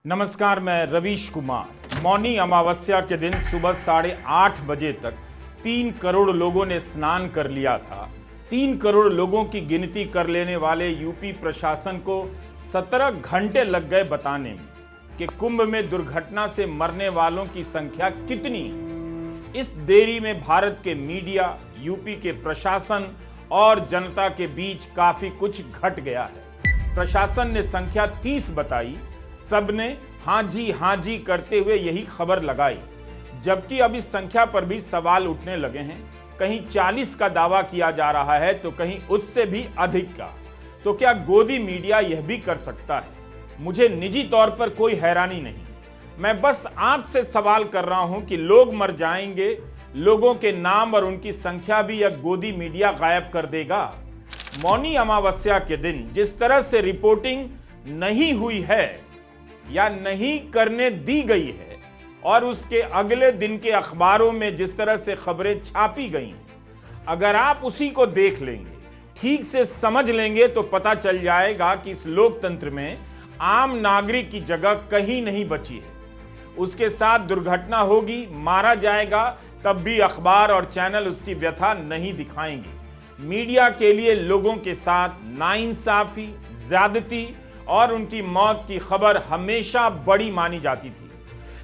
नमस्कार, मैं रवीश कुमार। मौनी अमावस्या के दिन सुबह 8:30 बजे तक 3 करोड़ लोगों ने स्नान कर लिया था। 3 करोड़ लोगों की गिनती कर लेने वाले यूपी प्रशासन को 17 घंटे लग गए बताने में कि कुंभ में दुर्घटना से मरने वालों की संख्या कितनी है। इस देरी में भारत के मीडिया, यूपी के प्रशासन और जनता के बीच काफी कुछ घट गया है। प्रशासन ने संख्या 30 बताई, सबने हाँ जी करते हुए यही खबर लगाई, जबकि अब इस संख्या पर भी सवाल उठने लगे हैं। कहीं 40 का दावा किया जा रहा है तो कहीं उससे भी अधिक का। तो क्या गोदी मीडिया यह भी कर सकता है? मुझे निजी तौर पर कोई हैरानी नहीं। मैं बस आपसे सवाल कर रहा हूं कि लोग मर जाएंगे, लोगों के नाम और उनकी संख्या भी यह गोदी मीडिया गायब कर देगा। मौनी अमावस्या के दिन जिस तरह से रिपोर्टिंग नहीं हुई है या नहीं करने दी गई है और उसके अगले दिन के अखबारों में जिस तरह से खबरें छापी गई हैं, अगर आप उसी को देख लेंगे, ठीक से समझ लेंगे तो पता चल जाएगा कि इस लोकतंत्र में आम नागरिक की जगह कहीं नहीं बची है। उसके साथ दुर्घटना होगी, मारा जाएगा, तब भी अखबार और चैनल उसकी व्यथा नहीं दिखाएंगे। मीडिया के लिए लोगों के साथ नाइंसाफी, ज्यादती और उनकी मौत की खबर हमेशा बड़ी मानी जाती थी।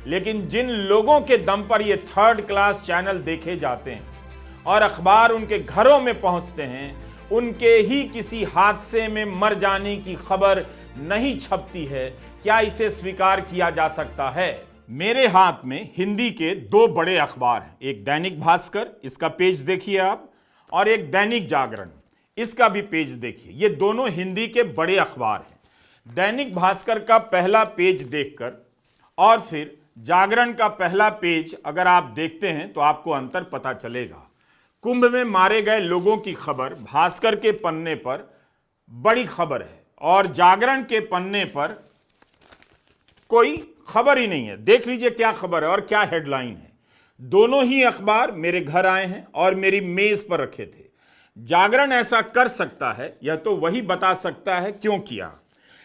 लेकिन जिन लोगों के दम पर ये थर्ड क्लास चैनल देखे जाते हैं और अखबार उनके घरों में पहुंचते हैं, उनके ही किसी हादसे में मर जाने की खबर नहीं छपती है। क्या इसे स्वीकार किया जा सकता है? मेरे हाथ में हिंदी के 2 बड़े अखबार हैं। एक दैनिक भास्कर, इसका पेज देखिए आप, और एक दैनिक जागरण, इसका भी पेज देखिए। ये दोनों हिंदी के बड़े अखबार हैं। दैनिक भास्कर का पहला पेज देखकर और फिर जागरण का पहला पेज अगर आप देखते हैं तो आपको अंतर पता चलेगा। कुंभ में मारे गए लोगों की खबर भास्कर के पन्ने पर बड़ी खबर है और जागरण के पन्ने पर कोई खबर ही नहीं है। देख लीजिए क्या खबर है और क्या हेडलाइन है। दोनों ही अखबार मेरे घर आए हैं और मेरी मेज पर रखे थे। जागरण ऐसा कर सकता है, यह तो वही बता सकता है क्यों किया,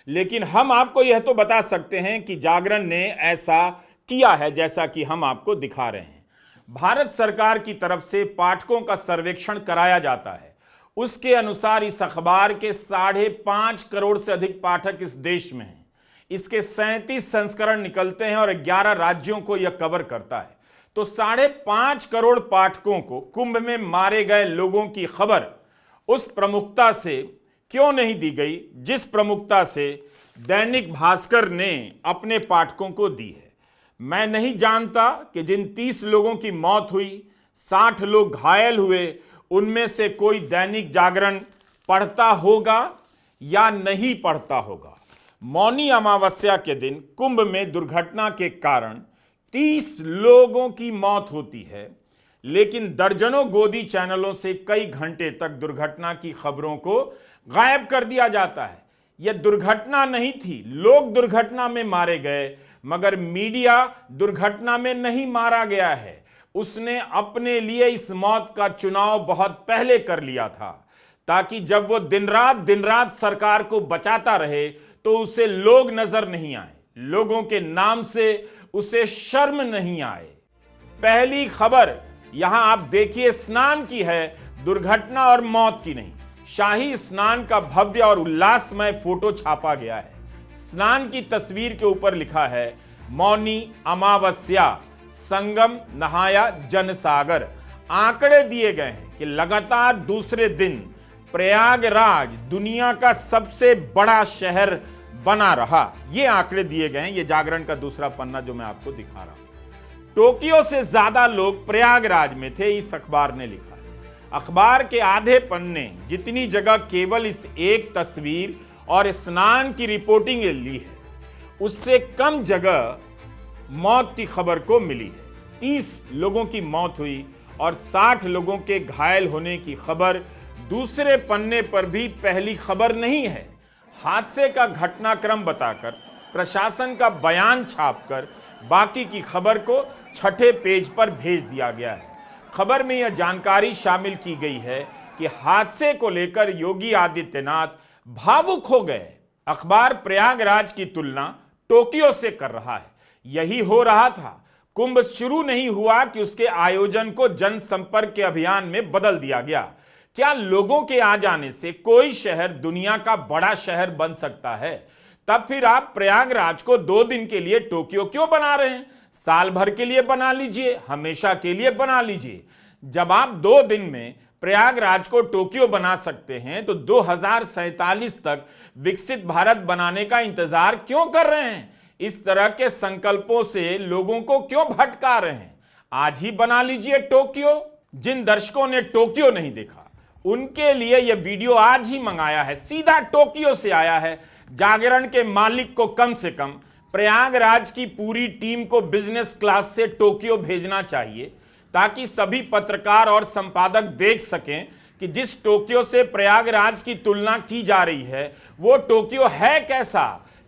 लेकिन हम आपको यह तो बता सकते हैं कि जागरण ने ऐसा किया है जैसा कि हम आपको दिखा रहे हैं। भारत सरकार की तरफ से पाठकों का सर्वेक्षण कराया जाता है। उसके अनुसार इस अखबार के 5.5 करोड़ से अधिक पाठक इस देश में हैं। इसके 37 संस्करण निकलते हैं और 11 राज्यों को यह कवर करता है। तो 5.5 करोड़ पाठकों को कुंभ में मारे गए लोगों की खबर उस प्रमुखता से क्यों नहीं दी गई जिस प्रमुखता से दैनिक भास्कर ने अपने पाठकों को दी है? मैं नहीं जानता कि जिन 30 लोगों की मौत हुई, 60 लोग घायल हुए, उनमें से कोई दैनिक जागरण पढ़ता होगा या नहीं पढ़ता होगा। मौनी अमावस्या के दिन कुंभ में दुर्घटना के कारण 30 लोगों की मौत होती है, लेकिन दर्जनों गोदी चैनलों से कई घंटे तक दुर्घटना की खबरों को गायब कर दिया जाता है। यह दुर्घटना नहीं थी, लोग दुर्घटना में मारे गए, मगर मीडिया दुर्घटना में नहीं मारा गया है। उसने अपने लिए इस मौत का चुनाव बहुत पहले कर लिया था, ताकि जब वो दिन रात सरकार को बचाता रहे तो उसे लोग नजर नहीं आए, लोगों के नाम से उसे शर्म नहीं आए। पहली खबर यहां आप देखिए स्नान की है, दुर्घटना और मौत की नहीं। शाही स्नान का भव्य और उल्लासमय फोटो छापा गया है। स्नान की तस्वीर के ऊपर लिखा है, मौनी अमावस्या संगम नहाया जनसागर। आंकड़े दिए गए हैं कि लगातार दूसरे दिन प्रयागराज दुनिया का सबसे बड़ा शहर बना रहा। ये आंकड़े दिए गए हैं। ये जागरण का दूसरा पन्ना जो मैं आपको दिखा रहा हूं। टोक्यो से ज्यादा लोग प्रयागराज में थे, इस अखबार ने लिखा है। अखबार के आधे पन्ने जितनी जगह केवल इस एक तस्वीर और स्नान की रिपोर्टिंग ली है, उससे कम जगह मौत की खबर को मिली है। 30 लोगों की मौत हुई और 60 लोगों के घायल होने की खबर दूसरे पन्ने पर भी पहली खबर नहीं है। हादसे का घटनाक्रम बताकर, प्रशासन का बयान छापकर बाकी की खबर को छठे पेज पर भेज दिया गया है। खबर में यह जानकारी शामिल की गई है कि हादसे को लेकर योगी आदित्यनाथ भावुक हो गए। अखबार प्रयागराज की तुलना टोक्यो से कर रहा है। यही हो रहा था। कुंभ शुरू नहीं हुआ कि उसके आयोजन को जनसंपर्क के अभियान में बदल दिया गया। क्या लोगों के आ जाने से कोई शहर दुनिया का बड़ा शहर बन सकता है? तब फिर आप प्रयागराज को 2 दिन के लिए टोक्यो क्यों बना रहे हैं? साल भर के लिए बना लीजिए, हमेशा के लिए बना लीजिए। जब आप 2 दिन में प्रयागराज को टोक्यो बना सकते हैं तो 2047 तक विकसित भारत बनाने का इंतजार क्यों कर रहे हैं? इस तरह के संकल्पों से लोगों को क्यों भटका रहे हैं? आज ही बना लीजिए टोक्यो। जिन दर्शकों ने टोक्यो नहीं देखा उनके लिए यह वीडियो आज ही मंगाया है, सीधा टोक्यो से आया है। जागरण के मालिक को कम से कम प्रयागराज की पूरी टीम को बिजनेस क्लास से टोक्यो भेजना चाहिए, ताकि सभी पत्रकार और संपादक देख सकें कि जिस टोक्यो से प्रयागराज की तुलना की जा रही है वो टोक्यो है कैसा।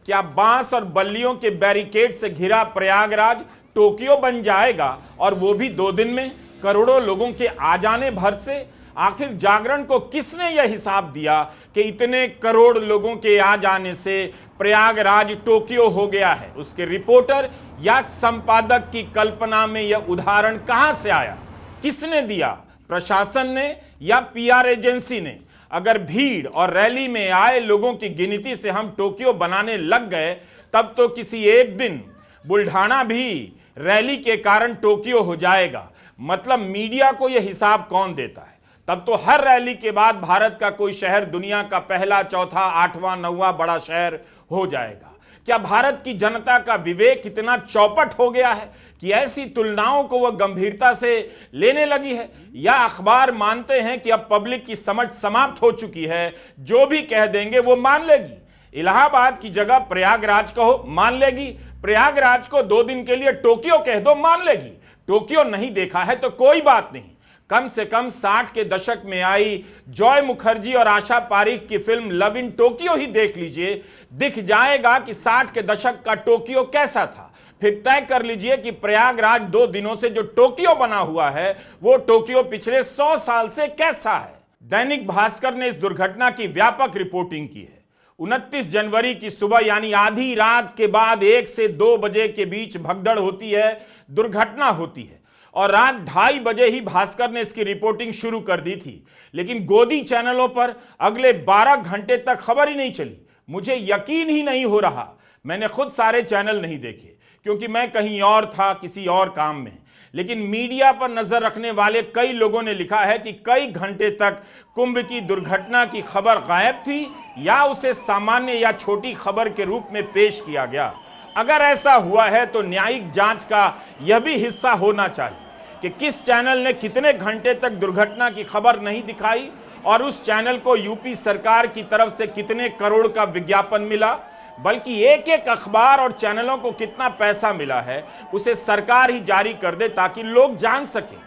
क्या बांस और बल्लियों के बैरिकेड से घिरा प्रयागराज टोक्यो बन जाएगा, और वो भी 2 दिन में करोड़ों लोगों के आ जाने भर से? आखिर जागरण को किसने यह हिसाब दिया कि इतने करोड़ लोगों के आ जाने से प्रयागराज टोक्यो हो गया है? उसके रिपोर्टर या संपादक की कल्पना में यह उदाहरण कहां से आया? किसने दिया? प्रशासन ने या पीआर एजेंसी ने? अगर भीड़ और रैली में आए लोगों की गिनती से हम टोक्यो बनाने लग गए, तब तो किसी एक दिन बुल्ढाना भी रैली के कारण टोक्यो हो जाएगा। मतलब मीडिया को यह हिसाब कौन देता है? तब तो हर रैली के बाद भारत का कोई शहर दुनिया का पहला, चौथा, 8वां, 9वां बड़ा शहर हो जाएगा। क्या भारत की जनता का विवेक इतना चौपट हो गया है कि ऐसी तुलनाओं को वह गंभीरता से लेने लगी है? या अखबार मानते हैं कि अब पब्लिक की समझ समाप्त हो चुकी है, जो भी कह देंगे वो मान लेगी? इलाहाबाद की जगह प्रयागराज कहो, मान लेगी। प्रयागराज को 2 दिन के लिए टोक्यो कह दो, मान लेगी। टोक्यो नहीं देखा है तो कोई बात नहीं, कम से कम 60 के दशक में आई जॉय मुखर्जी और आशा पारीख की फिल्म लव इन टोक्यो ही देख लीजिए। दिख जाएगा कि 60 के दशक का टोक्यो कैसा था। फिर तय कर लीजिए कि प्रयागराज 2 दिनों से जो टोक्यो बना हुआ है वो टोक्यो पिछले 100 साल से कैसा है। दैनिक भास्कर ने इस दुर्घटना की व्यापक रिपोर्टिंग की है। 29 जनवरी की सुबह यानी आधी रात के बाद 1 से 2 बजे के बीच भगदड़ होती है, दुर्घटना होती है, और रात 2:30 बजे ही भास्कर ने इसकी रिपोर्टिंग शुरू कर दी थी। लेकिन गोदी चैनलों पर अगले 12 घंटे तक खबर ही नहीं चली। मुझे यकीन ही नहीं हो रहा। मैंने खुद सारे चैनल नहीं देखे क्योंकि मैं कहीं और था, किसी और काम में। लेकिन मीडिया पर नजर रखने वाले कई लोगों ने लिखा है कि कई घंटे तक कुंभ की दुर्घटना की खबर गायब थी या उसे सामान्य या छोटी खबर के रूप में पेश किया गया। अगर ऐसा हुआ है तो न्यायिक जांच का यह भी हिस्सा होना चाहिए कि किस चैनल ने कितने घंटे तक दुर्घटना की खबर नहीं दिखाई और उस चैनल को यूपी सरकार की तरफ से कितने करोड़ का विज्ञापन मिला, बल्कि एक एक अखबार और चैनलों को कितना पैसा मिला है उसे सरकार ही जारी कर दे, ताकि लोग जान सकें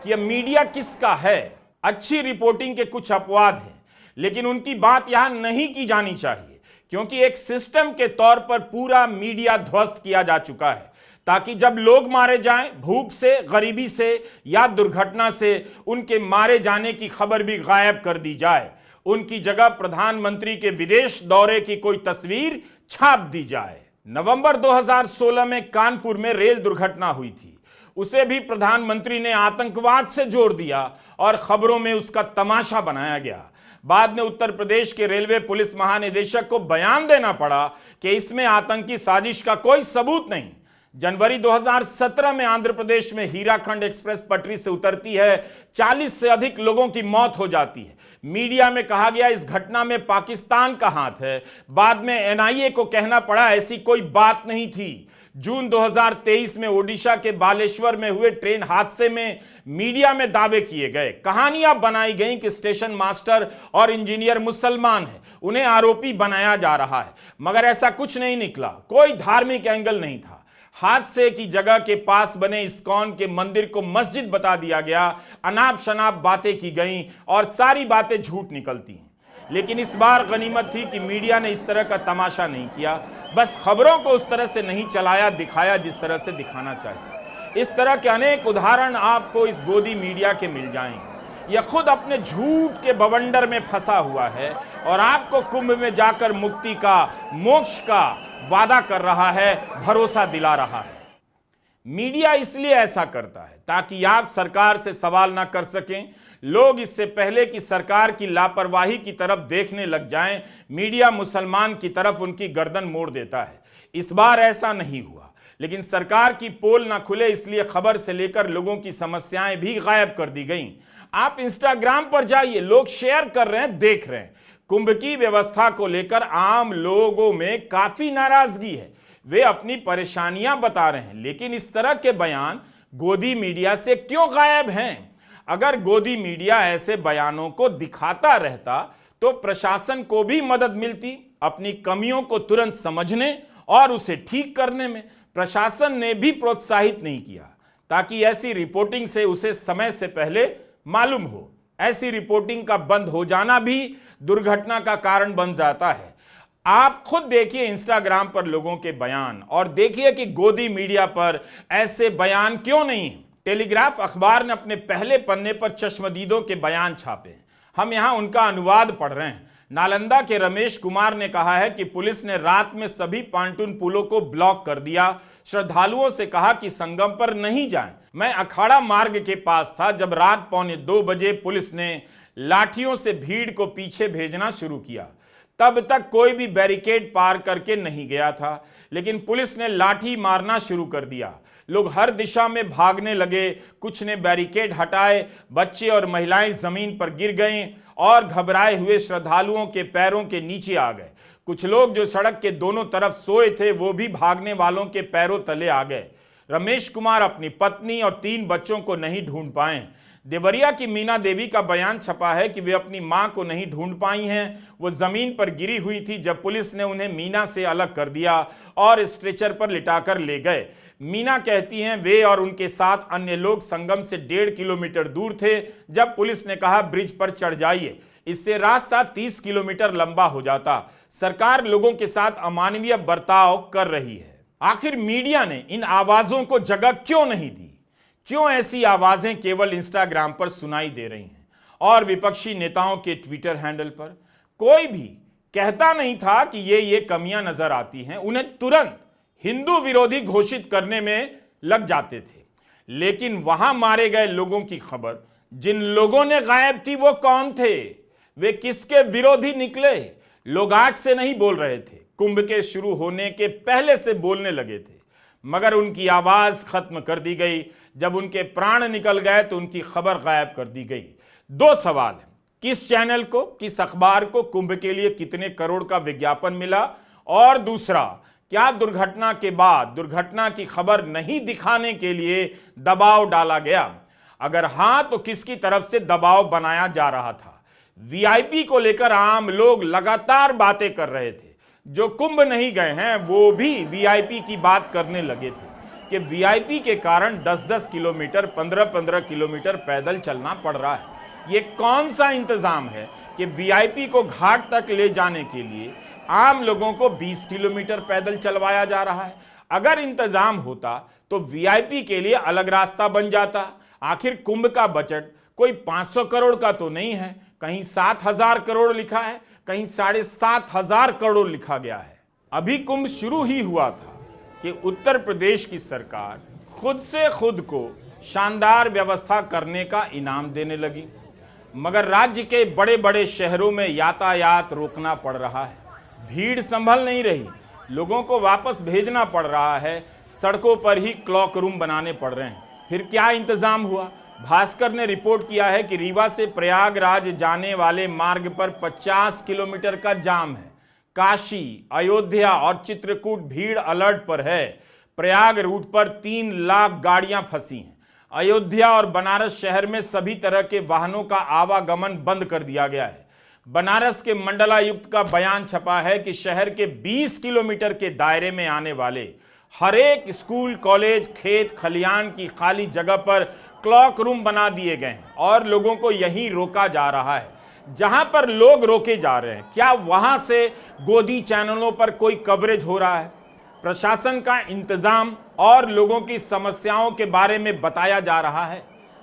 कि यह मीडिया किसका है। अच्छी रिपोर्टिंग के कुछ अपवाद हैं, लेकिन उनकी बात यहां नहीं की जानी चाहिए, क्योंकि एक सिस्टम के तौर पर पूरा मीडिया ध्वस्त किया जा चुका है, ताकि जब लोग मारे जाएं भूख से, गरीबी से या दुर्घटना से, उनके मारे जाने की खबर भी गायब कर दी जाए। उनकी जगह प्रधानमंत्री के विदेश दौरे की कोई तस्वीर छाप दी जाए। नवंबर 2016 में कानपुर में रेल दुर्घटना हुई थी। उसे भी प्रधानमंत्री ने आतंकवाद से जोड़ दिया और खबरों में उसका तमाशा बनाया गया। बाद में उत्तर प्रदेश के रेलवे पुलिस महानिदेशक को बयान देना पड़ा कि इसमें आतंकी साजिश का कोई सबूत नहीं। जनवरी 2017 में आंध्र प्रदेश में हीराखंड एक्सप्रेस पटरी से उतरती है, 40 से अधिक लोगों की मौत हो जाती है। मीडिया में कहा गया इस घटना में पाकिस्तान का हाथ है। बाद में एनआईए को कहना पड़ा ऐसी कोई बात नहीं थी। जून 2023 में ओडिशा के बालेश्वर में हुए ट्रेन हादसे में मीडिया में दावे किए गए, कहानियां बनाई गई कि स्टेशन मास्टर और इंजीनियर मुसलमान हैं, उन्हें आरोपी बनाया जा रहा है, मगर ऐसा कुछ नहीं निकला। कोई धार्मिक एंगल नहीं था। हादसे की जगह के पास बने इस्कॉन के मंदिर को मस्जिद बता दिया गया, अनाप शनाप बातें की गईं और सारी बातें झूठ निकलती हैं। लेकिन इस बार गनीमत थी कि मीडिया ने इस तरह का तमाशा नहीं किया, बस खबरों को उस तरह से नहीं चलाया, दिखाया जिस तरह से दिखाना चाहिए। इस तरह के अनेक उदाहरण आपको इस गोदी मीडिया के मिल जाएंगे। यह खुद अपने झूठ के बवंडर में फंसा हुआ है और आपको कुंभ में जाकर मुक्ति का, मोक्ष का वादा कर रहा है, भरोसा दिला रहा है। मीडिया इसलिए ऐसा करता है ताकि आप सरकार से सवाल ना कर सकें। लोग इससे पहले कि सरकार की लापरवाही की तरफ देखने लग जाएं, मीडिया मुसलमान की तरफ उनकी गर्दन मोड़ देता है। इस बार ऐसा नहीं हुआ, लेकिन सरकार की पोल ना खुले इसलिए खबर से लेकर लोगों की समस्याएं भी गायब कर दी गईं। आप इंस्टाग्राम पर जाइए, लोग शेयर कर रहे हैं, देख रहे हैं। कुंभ की व्यवस्था को लेकर आम लोगों में काफी नाराजगी है, वे अपनी परेशानियां बता रहे हैं, लेकिन इस तरह के बयान गोदी मीडिया से क्यों गायब हैं? अगर गोदी मीडिया ऐसे बयानों को दिखाता रहता तो प्रशासन को भी मदद मिलती अपनी कमियों को तुरंत समझने और उसे ठीक करने में। प्रशासन ने भी प्रोत्साहित नहीं किया ताकि ऐसी रिपोर्टिंग से उसे समय से पहले मालूम हो। ऐसी रिपोर्टिंग का बंद हो जाना भी दुर्घटना का कारण बन जाता है। आप खुद देखिए इंस्टाग्राम पर लोगों के बयान और देखिए कि गोदी मीडिया पर ऐसे बयान क्यों नहीं है। टेलीग्राफ अखबार ने अपने पहले पन्ने पर चश्मदीदों के बयान छापे हैं, हम यहां उनका अनुवाद पढ़ रहे हैं। नालंदा के रमेश कुमार ने कहा है कि पुलिस ने रात में सभी पांटून पुलों को ब्लॉक कर दिया, श्रद्धालुओं से कहा कि संगम पर नहीं जाएं। मैं अखाड़ा मार्ग के पास था जब रात 1:45 बजे पुलिस ने लाठियों से भीड़ को पीछे भेजना शुरू किया। तब तक कोई भी बैरिकेड पार करके नहीं गया था, लेकिन पुलिस ने लाठी मारना शुरू कर दिया। लोग हर दिशा में भागने लगे, कुछ ने बैरिकेड हटाए, बच्चे और महिलाएं जमीन पर गिर गए और घबराए हुए श्रद्धालुओं के पैरों के नीचे आ गए। कुछ लोग जो सड़क के दोनों तरफ सोए थे वो भी भागने वालों के पैरों तले आ गए। रमेश कुमार अपनी पत्नी और 3 बच्चों को नहीं ढूंढ पाए। देवरिया की मीना देवी का बयान छपा है कि वे अपनी मां को नहीं ढूंढ पाई हैं। वो जमीन पर गिरी हुई थी जब पुलिस ने उन्हें मीना से अलग कर दिया और स्ट्रेचर पर लिटाकर ले गए। मीना कहती हैं वे और उनके साथ अन्य लोग संगम से 1.5 किलोमीटर दूर थे जब पुलिस ने कहा ब्रिज पर चढ़ जाइए। इससे रास्ता 30 किलोमीटर लंबा हो जाता। सरकार लोगों के साथ अमानवीय बर्ताव कर रही है। आखिर मीडिया ने इन आवाजों को जगह क्यों नहीं दी? क्यों ऐसी आवाजें केवल इंस्टाग्राम पर सुनाई दे रही हैं और विपक्षी नेताओं के ट्विटर हैंडल पर? कोई भी कहता नहीं था कि ये कमियां नजर आती हैं, उन्हें तुरंत हिंदू विरोधी घोषित करने में लग जाते थे। लेकिन वहां मारे गए लोगों की खबर जिन लोगों ने गायब की वो कौन थे? वे किसके विरोधी निकले? लोग आज से नहीं बोल रहे थे, कुंभ के शुरू होने के पहले से बोलने लगे थे, मगर उनकी आवाज खत्म कर दी गई। जब उनके प्राण निकल गए तो उनकी खबर गायब कर दी गई। 2 सवाल हैं, किस चैनल को, किस अखबार को कुंभ के लिए कितने करोड़ का विज्ञापन मिला? और दूसरा, क्या दुर्घटना के बाद दुर्घटना की खबर नहीं दिखाने के लिए दबाव डाला गया? अगर हां तो किसकी तरफ से दबाव बनाया जा रहा था? वीआईपी को लेकर आम लोग लगातार बातें कर रहे थे। जो कुंभ नहीं गए हैं वो भी वीआईपी की बात करने लगे थे कि वीआईपी के कारण 10-10 किलोमीटर, 15-15 किलोमीटर पैदल चलना पड़ रहा है। ये कौन सा इंतजाम है कि वीआईपी को घाट तक ले जाने के लिए आम लोगों को 20 किलोमीटर पैदल चलवाया जा रहा है? अगर इंतजाम होता तो वीआईपी के लिए अलग रास्ता बन जाता। आखिर कुंभ का बजट कोई 500 करोड़ का तो नहीं है, कहीं 7,000 करोड़ लिखा है, कहीं 7,500 करोड़ लिखा गया है। अभी कुंभ शुरू ही हुआ था कि उत्तर प्रदेश की सरकार खुद से खुद को शानदार व्यवस्था करने का इनाम देने लगी, मगर राज्य के बड़े बड़े शहरों में यातायात रोकना पड़ रहा है। भीड़ संभल नहीं रही, लोगों को वापस भेजना पड़ रहा है, सड़कों पर ही क्लॉक रूम बनाने पड़ रहे हैं। फिर क्या इंतजाम हुआ? भास्कर ने रिपोर्ट किया है कि रीवा से प्रयागराज जाने वाले मार्ग पर 50 किलोमीटर का जाम है। काशी, अयोध्या और चित्रकूट भीड़ अलर्ट पर है। प्रयाग रूट पर 3 लाख गाड़ियां फंसी हैं। अयोध्या और बनारस शहर में सभी तरह के वाहनों का आवागमन बंद कर दिया गया है। बनारस के मंडलायुक्त का बयान छपा है कि शहर के 20 किलोमीटर के दायरे में आने वाले हर एक स्कूल, कॉलेज, खेत खलियान की खाली जगह पर क्लॉक रूम बना दिए गए हैं और लोगों को यहीं रोका जा रहा है। जहां पर लोग रोके जा रहे हैं, क्या वहां से गोदी चैनलों पर कोई कवरेज हो रहा है? प्रशासन का इंतजाम और लोगों की समस्याओं के बारे में बताया जा रहा है?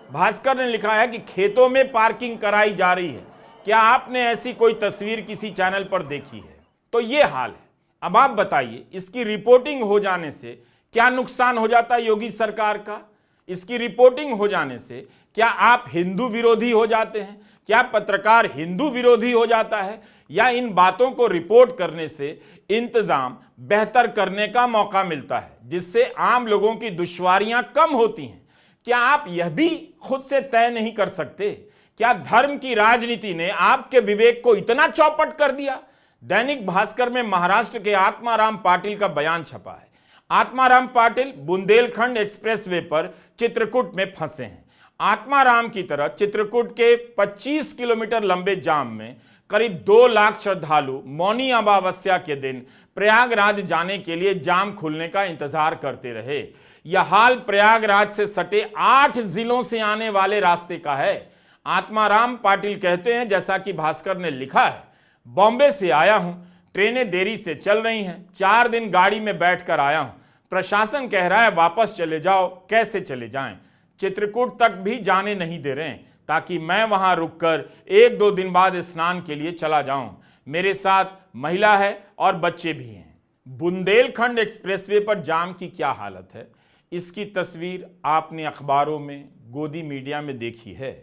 भास्कर ने लिखा है कि खेतों में पार्किंग कराई जा रही है। क्या आपने ऐसी कोई तस्वीर किसी चैनल पर देखी है? तो ये हाल है। अब आप बताइए, इसकी रिपोर्टिंग हो जाने से क्या नुकसान हो जाता है योगी सरकार का? इसकी रिपोर्टिंग हो जाने से क्या आप हिंदू विरोधी हो जाते हैं? क्या पत्रकार हिंदू विरोधी हो जाता है? या इन बातों को रिपोर्ट करने से इंतजाम बेहतर करने का मौका मिलता है, जिससे आम लोगों की दुश्वारियां कम होती हैं? क्या आप यह भी खुद से तय नहीं कर सकते? क्या धर्म की राजनीति ने आपके विवेक को इतना चौपट कर दिया? दैनिक भास्कर में महाराष्ट्र के आत्माराम पाटिल का बयान छपा है। आत्माराम पाटिल बुंदेलखंड एक्सप्रेसवे पर चित्रकूट में फंसे हैं। आत्माराम की तरह चित्रकूट के 25 किलोमीटर लंबे जाम में करीब 2 लाख श्रद्धालु मौनी अमावस्या के दिन प्रयागराज जाने के लिए जाम खुलने का इंतजार करते रहे। यह हाल प्रयागराज से सटे 8 जिलों से आने वाले रास्ते का है। आत्माराम पाटिल कहते हैं, जैसा कि भास्कर ने लिखा है, बॉम्बे से आया हूं, ट्रेनें देरी से चल रही हैं, 4 दिन गाड़ी में बैठकर आया हूं, प्रशासन कह रहा है वापस चले जाओ, कैसे चले जाएं? चित्रकूट तक भी जाने नहीं दे रहे हैं ताकि मैं वहां रुककर 1-2 दिन बाद स्नान के लिए चला जाऊं। मेरे साथ महिला है और बच्चे भी हैं। बुंदेलखंड एक्सप्रेसवे पर जाम की क्या हालत है, इसकी तस्वीर आपने अखबारों में, गोदी मीडिया में देखी है।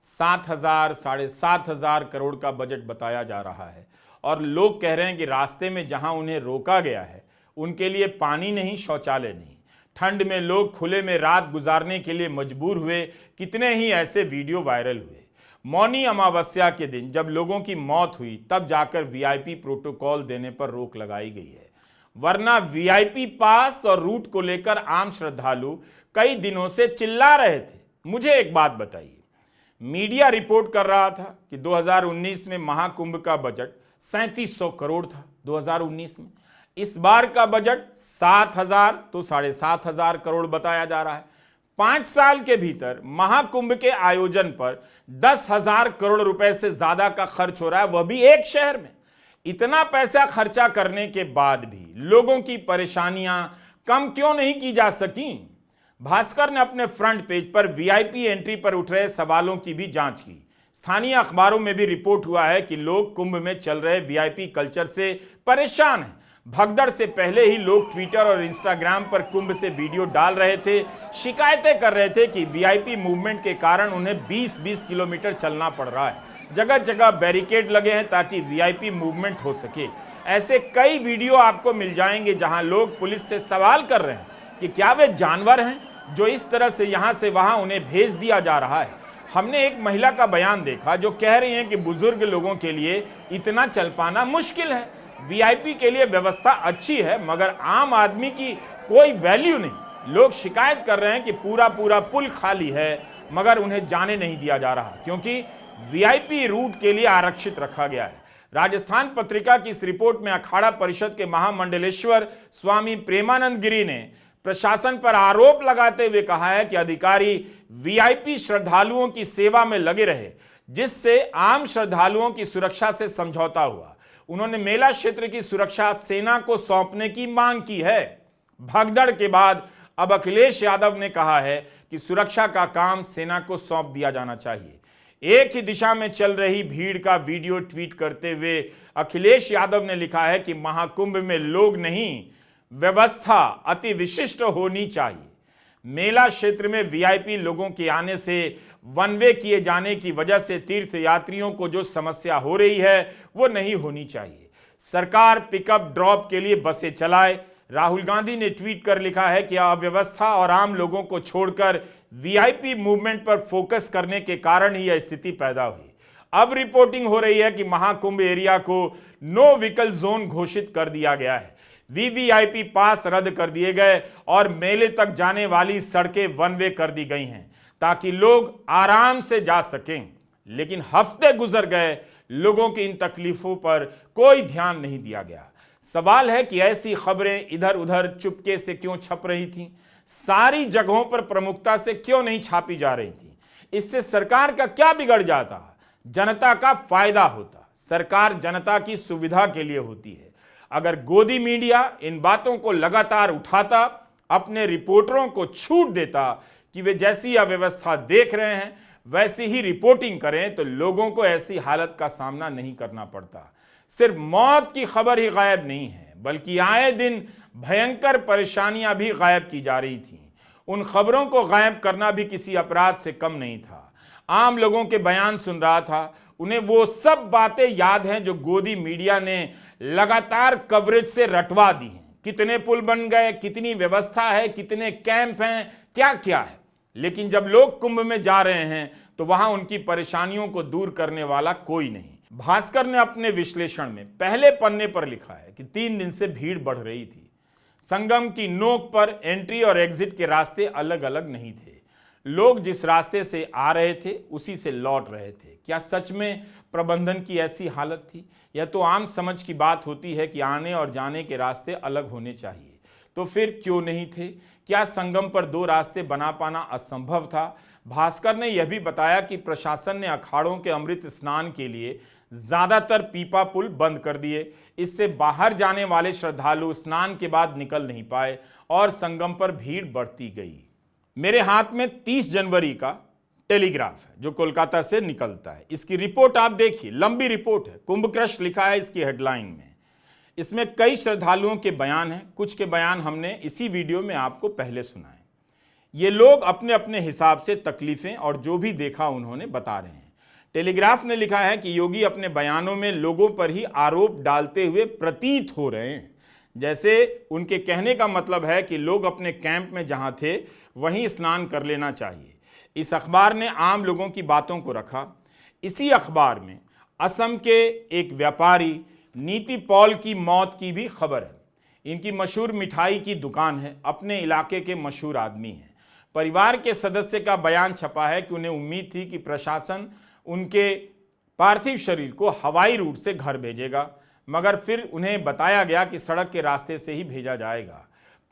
7,000 साढ़े 7,000 करोड़ का बजट बताया जा रहा है और लोग कह रहे हैं कि रास्ते में जहां उन्हें रोका गया है उनके लिए पानी नहीं, शौचालय नहीं। ठंड में लोग खुले में रात गुजारने के लिए मजबूर हुए। कितने ही ऐसे वीडियो वायरल हुए। मौनी अमावस्या के दिन जब लोगों की मौत हुई तब जाकर वीआईपी प्रोटोकॉल देने पर रोक लगाई गई है, वरना वीआईपी पास और रूट को लेकर आम श्रद्धालु कई दिनों से चिल्ला रहे थे। मुझे एक बात बताइए, मीडिया रिपोर्ट कर रहा था कि 2019 में महाकुंभ का बजट 3700 करोड़ था 2019 में। इस बार का बजट 7,000 तो 7,500 करोड़ बताया जा रहा है। 5 साल के भीतर महाकुंभ के आयोजन पर 10,000 करोड़ रुपए से ज्यादा का खर्च हो रहा है, वह भी एक शहर में। इतना पैसा खर्चा करने के बाद भी लोगों की परेशानियां कम क्यों नहीं की जा सकी? भास्कर ने अपने फ्रंट पेज पर वीआईपी एंट्री पर उठ रहे सवालों की भी जांच की। स्थानीय अखबारों में भी रिपोर्ट हुआ है कि लोग कुंभ में चल रहे वीआईपी कल्चर से परेशान हैं। भगदड़ से पहले ही लोग ट्विटर और इंस्टाग्राम पर कुंभ से वीडियो डाल रहे थे, शिकायतें कर रहे थे कि वीआईपी मूवमेंट के कारण उन्हें 20-20 किलोमीटर चलना पड़ रहा है। जगह जगह बैरिकेड लगे हैं ताकि वीआईपी मूवमेंट हो सके। ऐसे कई वीडियो आपको मिल जाएंगे जहां लोग पुलिस से सवाल कर रहे हैं कि क्या वे जानवर हैं जो इस तरह से यहां से वहां उन्हें भेज दिया जा रहा है। हमने एक महिला का बयान देखा जो कह रही हैं कि बुजुर्ग लोगों के लिए इतना चल पाना मुश्किल है। वीआईपी के लिए व्यवस्था अच्छी है मगर आम आदमी की कोई वैल्यू नहीं। लोग शिकायत कर रहे हैं कि पूरा पुल खाली है मगर उन्हें जाने नहीं दिया जा रहा क्योंकि वीआईपी रूट के लिए आरक्षित रखा गया है। राजस्थान पत्रिका की इस रिपोर्ट में अखाड़ा परिषद के महामंडलेश्वर स्वामी प्रेमानंद गिरी ने प्रशासन पर आरोप लगाते हुए कहा है कि अधिकारी वीआईपी श्रद्धालुओं की सेवा में लगे रहे, जिससे आम श्रद्धालुओं की सुरक्षा से समझौता हुआ। उन्होंने मेला क्षेत्र की सुरक्षा सेना को सौंपने की मांग की है। भगदड़ के बाद अब अखिलेश यादव ने कहा है कि सुरक्षा का काम सेना को सौंप दिया जाना चाहिए। एक ही दिशा में चल रही भीड़ का वीडियो ट्वीट करते हुए अखिलेश यादव ने लिखा है कि महाकुंभ में लोग नहीं, व्यवस्था अति विशिष्ट होनी चाहिए। मेला क्षेत्र में वीआईपी लोगों के आने से वन वे किए जाने की वजह से तीर्थ यात्रियों को जो समस्या हो रही है वो नहीं होनी चाहिए। सरकार पिकअप ड्रॉप के लिए बसें चलाए। राहुल गांधी ने ट्वीट कर लिखा है कि अव्यवस्था और आम लोगों को छोड़कर वीआईपी मूवमेंट पर फोकस करने के कारण ही यह स्थिति पैदा हुई। अब रिपोर्टिंग हो रही है कि महाकुंभ एरिया को नो व्हीकल जोन घोषित कर दिया गया है। वीवीआईपी पास रद्द कर दिए गए और मेले तक जाने वाली सड़कें वन वे कर दी गई हैं ताकि लोग आराम से जा सकें। लेकिन हफ्ते गुजर गए, लोगों की इन तकलीफों पर कोई ध्यान नहीं दिया गया। सवाल है कि ऐसी खबरें इधर उधर चुपके से क्यों छप रही थीं? सारी जगहों पर प्रमुखता से क्यों नहीं छापी जा रही थी? इससे सरकार का क्या बिगड़ जाता? जनता का फायदा होता। सरकार जनता की सुविधा के लिए होती है। अगर गोदी मीडिया इन बातों को लगातार उठाता, अपने रिपोर्टरों को छूट देता कि वे जैसी अव्यवस्था देख रहे हैं वैसी ही रिपोर्टिंग करें तो लोगों को ऐसी हालत का सामना नहीं करना पड़ता। सिर्फ मौत की खबर ही गायब नहीं है, बल्कि आए दिन भयंकर परेशानियां भी गायब की जा रही थीं। उन खबरों को गायब करना भी किसी अपराध से कम नहीं था। आम लोगों के बयान सुन रहा था, उन्हें वो सब बातें याद हैं जो गोदी मीडिया ने लगातार कवरेज से रटवा दी हैं। कितने पुल बन गए, कितनी व्यवस्था है, कितने कैंप हैं, क्या क्या है। लेकिन जब लोग कुंभ में जा रहे हैं तो वहां उनकी परेशानियों को दूर करने वाला कोई नहीं। भास्कर ने अपने विश्लेषण में पहले पन्ने पर लिखा है कि 3 दिन से भीड़ बढ़ रही थी। संगम की नोक पर एंट्री और एग्जिट के रास्ते अलग अलग नहीं थे। लोग जिस रास्ते से आ रहे थे उसी से लौट रहे थे। क्या सच में प्रबंधन की ऐसी हालत थी? यह तो आम समझ की बात होती है कि आने और जाने के रास्ते अलग होने चाहिए, तो फिर क्यों नहीं थे? क्या संगम पर 2 रास्ते बना पाना असंभव था? भास्कर ने यह भी बताया कि प्रशासन ने अखाड़ों के अमृत स्नान के लिए ज्यादातर पीपा पुल बंद कर दिए। इससे बाहर जाने वाले श्रद्धालु स्नान के बाद निकल नहीं पाए और संगम पर भीड़ बढ़ती गई। मेरे हाथ में 30 जनवरी का टेलीग्राफ है जो कोलकाता से निकलता है। इसकी रिपोर्ट आप देखिए, लंबी रिपोर्ट है। कुंभ क्रश लिखा है इसकी हेडलाइन में। इसमें कई श्रद्धालुओं के बयान हैं। कुछ के बयान हमने इसी वीडियो में आपको पहले सुनाए। ये लोग अपने अपने हिसाब से तकलीफें और जो भी देखा उन्होंने बता रहे हैं। टेलीग्राफ ने लिखा है कि योगी अपने बयानों में लोगों पर ही आरोप डालते हुए प्रतीत हो रहे हैं, जैसे उनके कहने का मतलब है कि लोग अपने कैंप में जहां थे वहीं स्नान कर लेना चाहिए। इस अखबार ने आम लोगों की बातों को रखा। इसी अखबार में असम के एक व्यापारी नीति पॉल की मौत की भी खबर है। इनकी मशहूर मिठाई की दुकान है, अपने इलाके के मशहूर आदमी हैं। परिवार के सदस्य का बयान छपा है कि उन्हें उम्मीद थी कि प्रशासन उनके पार्थिव शरीर को हवाई रूट से घर भेजेगा, मगर फिर उन्हें बताया गया कि सड़क के रास्ते से ही भेजा जाएगा।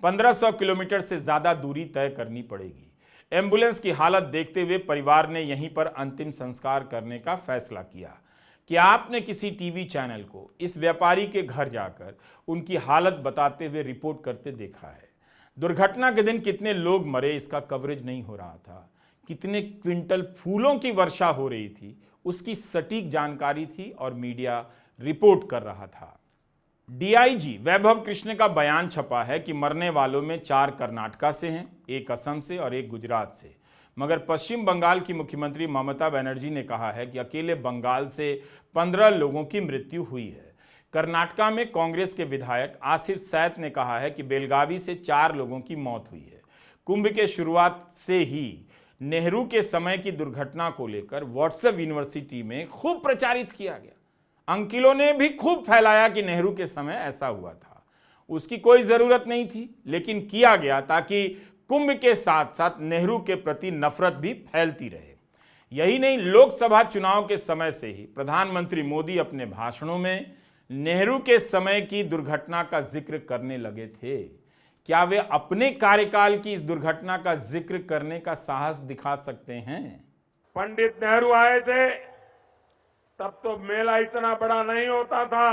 1500 किलोमीटर से ज्यादा दूरी तय करनी पड़ेगी। एम्बुलेंस की हालत देखते हुए परिवार ने यहीं पर अंतिम संस्कार करने का फैसला किया। कि आपने किसी टीवी चैनल को इस व्यापारी के घर जाकर उनकी हालत बताते हुए रिपोर्ट करते देखा है? दुर्घटना के दिन कितने लोग मरे इसका कवरेज नहीं हो रहा था। कितने क्विंटल फूलों की वर्षा हो रही थी उसकी सटीक जानकारी थी और मीडिया रिपोर्ट कर रहा था। डीआईजी वैभव कृष्ण का बयान छपा है कि मरने वालों में 4 कर्नाटका से हैं, 1 असम से और 1 गुजरात से। मगर पश्चिम बंगाल की मुख्यमंत्री ममता बनर्जी ने कहा है कि अकेले बंगाल से 15 लोगों की मृत्यु हुई है। कर्नाटका में कांग्रेस के विधायक आसिफ सैत ने कहा है कि बेलगावी से 4 लोगों की मौत हुई है। कुंभ के शुरुआत से ही नेहरू के समय की दुर्घटना को लेकर व्हाट्सएप यूनिवर्सिटी में खूब प्रचारित किया गया। अंकिलों ने भी खूब फैलाया कि नेहरू के समय ऐसा हुआ था। उसकी कोई जरूरत नहीं थी, लेकिन किया गया ताकि कुंभ के साथ साथ नेहरू के प्रति नफरत भी फैलती रहे। यही नहीं, लोकसभा चुनाव के समय से ही प्रधानमंत्री मोदी अपने भाषणों में नेहरू के समय की दुर्घटना का जिक्र करने लगे थे। क्या वे अपने कार्यकाल की इस दुर्घटना का जिक्र करने का साहस दिखा सकते हैं? पंडित नेहरू आए थे तब तो मेला इतना बड़ा नहीं होता था।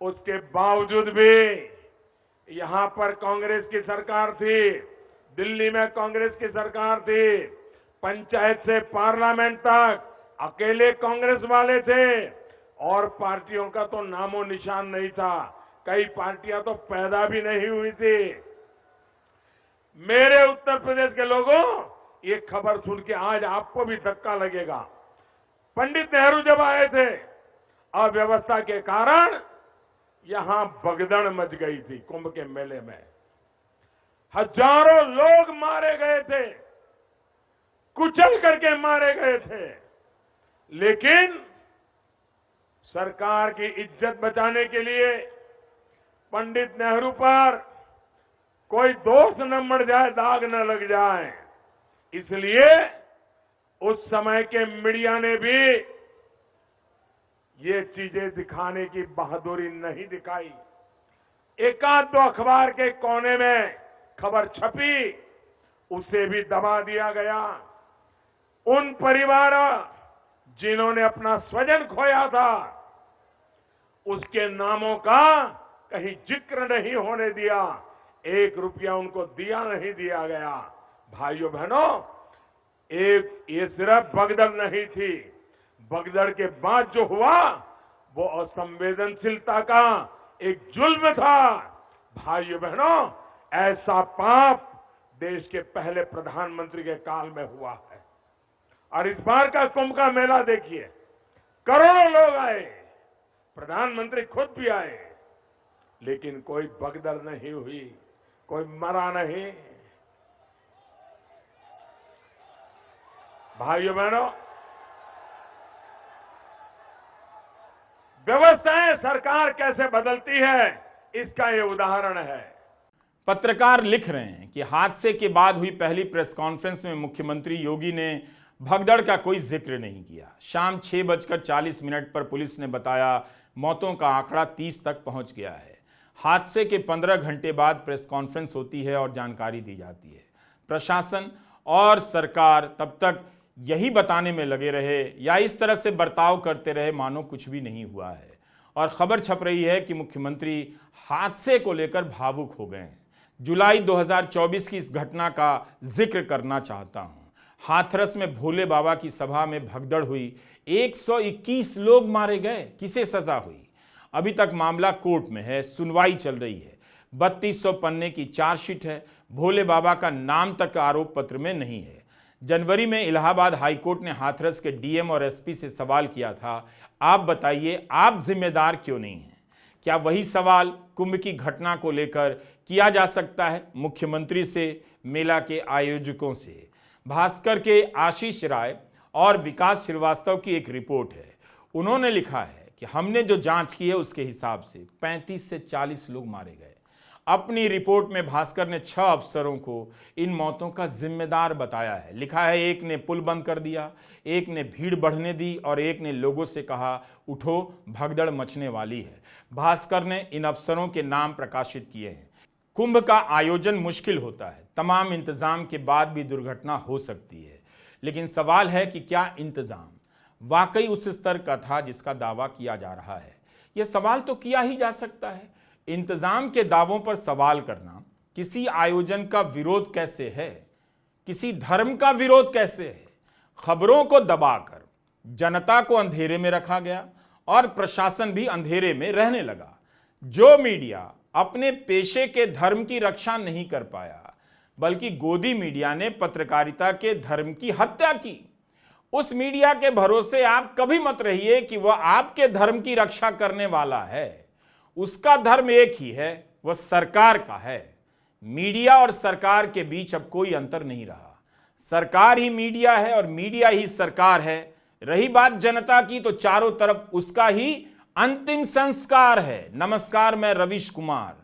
उसके बावजूद भी यहां पर कांग्रेस की सरकार थी, दिल्ली में कांग्रेस की सरकार थी, पंचायत से पार्लियामेंट तक अकेले कांग्रेस वाले थे और पार्टियों का तो नामो निशान नहीं था। कई पार्टियां तो पैदा भी नहीं हुई थी। मेरे उत्तर प्रदेश के लोगों, ये खबर सुन के आज आपको भी धक्का लगेगा। पंडित नेहरू जब आए थे, अव्यवस्था के कारण यहां भगदड़ मच गई थी। कुंभ के मेले में हजारों लोग मारे गए थे, कुचल करके मारे गए थे, लेकिन सरकार की इज्जत बचाने के लिए पंडित नेहरू पर कोई दोष न मर जाए, दाग न लग जाए, इसलिए उस समय के मीडिया ने भी ये चीजें दिखाने की बहादुरी नहीं दिखाई। एकाध 2 अखबार के कोने में खबर छपी, उसे भी दबा दिया गया। उन परिवारों जिन्होंने अपना स्वजन खोया था, उसके नामों का कहीं जिक्र नहीं होने दिया। 1 रुपया उनको दिया नहीं दिया गया। भाइयों बहनों, ये सिर्फ भगदड़ नहीं थी, भगदड़ के बाद जो हुआ वो असंवेदनशीलता का एक जुल्म था। भाइयों बहनों, ऐसा पाप देश के पहले प्रधानमंत्री के काल में हुआ है। और इस बार का कुंभ का मेला देखिए, करोड़ों लोग आए, प्रधानमंत्री खुद भी आए, लेकिन कोई भगदड़ नहीं हुई, कोई मरा नहीं। भाइयों बहनों, व्यवस्थाएं सरकार कैसे बदलती है, इसका ये उदाहरण है। पत्रकार लिख रहे हैं कि हादसे के बाद हुई पहली प्रेस कॉन्फ्रेंस में मुख्यमंत्री योगी ने भगदड़ का कोई जिक्र नहीं किया। शाम 6:40 पर पुलिस ने बताया मौतों का आंकड़ा 30 तक पहुंच गया है। हादसे के 15 घंटे बाद प्रेस कॉन्फ्रेंस होती है और जानकारी दी जाती है। प्रशासन और सरकार तब तक यही बताने में लगे रहे या इस तरह से बर्ताव करते रहे मानो कुछ भी नहीं हुआ है। और खबर छप रही है कि मुख्यमंत्री हादसे को लेकर भावुक हो गए हैं। जुलाई 2024 की इस घटना का जिक्र करना चाहता हूं। हाथरस में भोले बाबा की सभा में भगदड़ हुई, 121 लोग मारे गए। किसे सजा हुई? अभी तक मामला कोर्ट में है, सुनवाई चल रही है। 3200 पन्ने की चार्जशीट है। भोले बाबा का नाम तक आरोप पत्र में नहीं है। जनवरी में इलाहाबाद हाईकोर्ट ने हाथरस के डीएम और एसपी से सवाल किया था, आप बताइए आप जिम्मेदार क्यों नहीं हैं? क्या वही सवाल कुंभ की घटना को लेकर किया जा सकता है मुख्यमंत्री से, मेला के आयोजकों से? भास्कर के आशीष राय और विकास श्रीवास्तव की एक रिपोर्ट है। उन्होंने लिखा है कि हमने जो जांच की है उसके हिसाब से 35 से 40 लोग मारे गए। अपनी रिपोर्ट में भास्कर ने 6 अफसरों को इन मौतों का जिम्मेदार बताया है। लिखा है, एक ने पुल बंद कर दिया, एक ने भीड़ बढ़ने दी और एक ने लोगों से कहा उठो भगदड़ मचने वाली है। भास्कर ने इन अफसरों के नाम प्रकाशित किए हैं। कुंभ का आयोजन मुश्किल होता है, तमाम इंतजाम के बाद भी दुर्घटना हो सकती है, लेकिन सवाल है कि क्या इंतजाम वाकई उस स्तर का था जिसका दावा किया जा रहा है? यह सवाल तो किया ही जा सकता है। इंतजाम के दावों पर सवाल करना, किसी आयोजन का विरोध कैसे है, किसी धर्म का विरोध कैसे है? खबरों को दबाकर जनता को अंधेरे में रखा गया और प्रशासन भी अंधेरे में रहने लगा। जो मीडिया अपने पेशे के धर्म की रक्षा नहीं कर पाया, बल्कि गोदी मीडिया ने पत्रकारिता के धर्म की हत्या की, उस मीडिया के भरोसे आप कभी मत रहिए कि वह आपके धर्म की रक्षा करने वाला है। उसका धर्म एक ही है, वह सरकार का है। मीडिया और सरकार के बीच अब कोई अंतर नहीं रहा। सरकार ही मीडिया है और मीडिया ही सरकार है। रही बात जनता की, तो चारों तरफ उसका ही अंतिम संस्कार है। नमस्कार, मैं रविश कुमार।